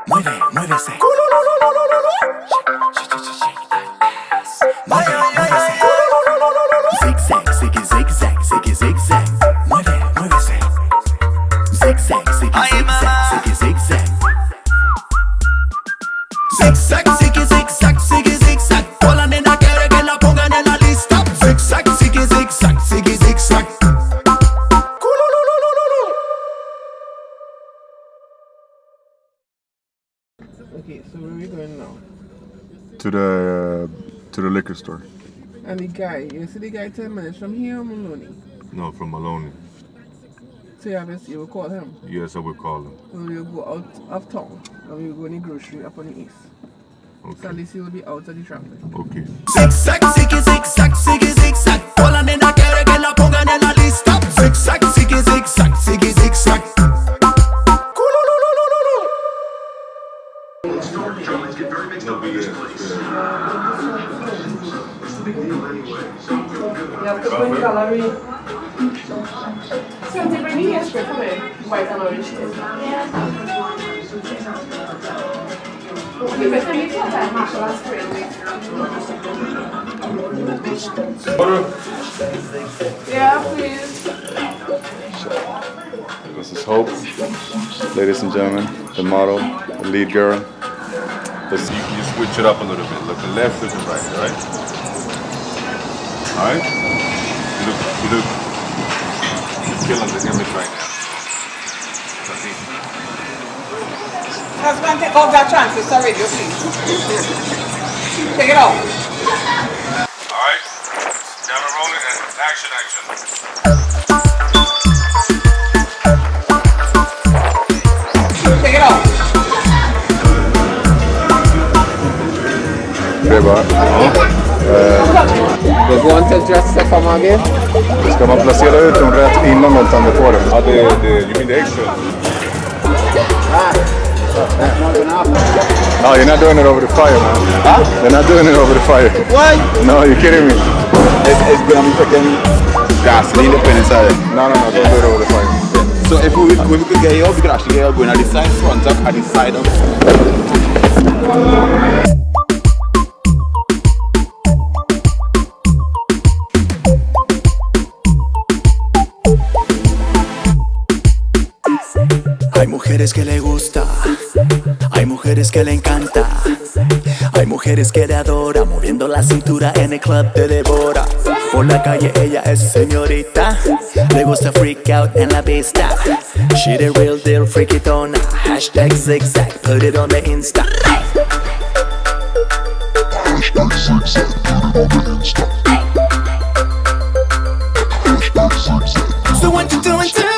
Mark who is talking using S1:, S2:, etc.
S1: Mueve, muévese. Mueve, muévese. Zig zag, sigue zig zag, sigue zig zag. Mueve, muévese. Zig zag, sigue zig zag, sigue zig zag. Zig zag, sigue zig zag, sigue zig zag. Toda la nena quiere que la pongan en la lista. Zig zag, sigue zig zag, sigue zig zag.
S2: Okay, so where are we going now?
S3: To the liquor store.
S2: And the guy, you see the guy 10 minutes from here or Maloney?
S3: No, from Maloney.
S2: So you will call him?
S3: Yes, I will call him.
S2: So we'll go out of town and we'll go in the grocery up on the east.
S3: Okay.
S2: So at least he will be out of the traffic.
S3: Okay.
S1: Zig zag, sigue zig zag, sigue zig zag. Toda la nena quiere que la pongan en la lista. Zig zag, sigue zig zag, sigue zig zag.
S3: No big
S2: You have to bring calorie. So they bring you extra for me, white and orange taste. Because when you feel that martial arts yeah, please.
S3: This is Hope, ladies and gentlemen, the model, the lead girl. You switch it up a little bit. Look the left, look the right, alright? Alright? You're killing the image right now.
S4: Husband, take off that transistor radio, please. Take it off.
S3: Alright? Camera rolling and action, action.
S4: Take it off.
S5: Det går inte att dressa för Maggie.
S3: Ska man placera ut dem rätt innan de tänder på den? Ja, you mean the extra? No, you're not doing it over the fire, man.
S5: Huh?
S3: You're not doing it over the fire.
S5: Why?
S3: No, you're kidding me.
S5: It's gonna be freaking gasoline up inside.
S3: No, don't do it over the fire.
S5: So if we could get you up, we could actually get you going at the side front up, at the side up.
S1: Hay mujeres que le gusta, hay mujeres que le encanta, hay mujeres que le adora, moviendo la cintura en el club te devora. Por la calle ella es señorita, le gusta freak out en la pista. She the real deal, freakitona. Hashtag zigzag, put it on the Insta.
S6: Hashtag zigzag, put it on the Insta. Hashtag zigzag.
S1: So what you doing tonight?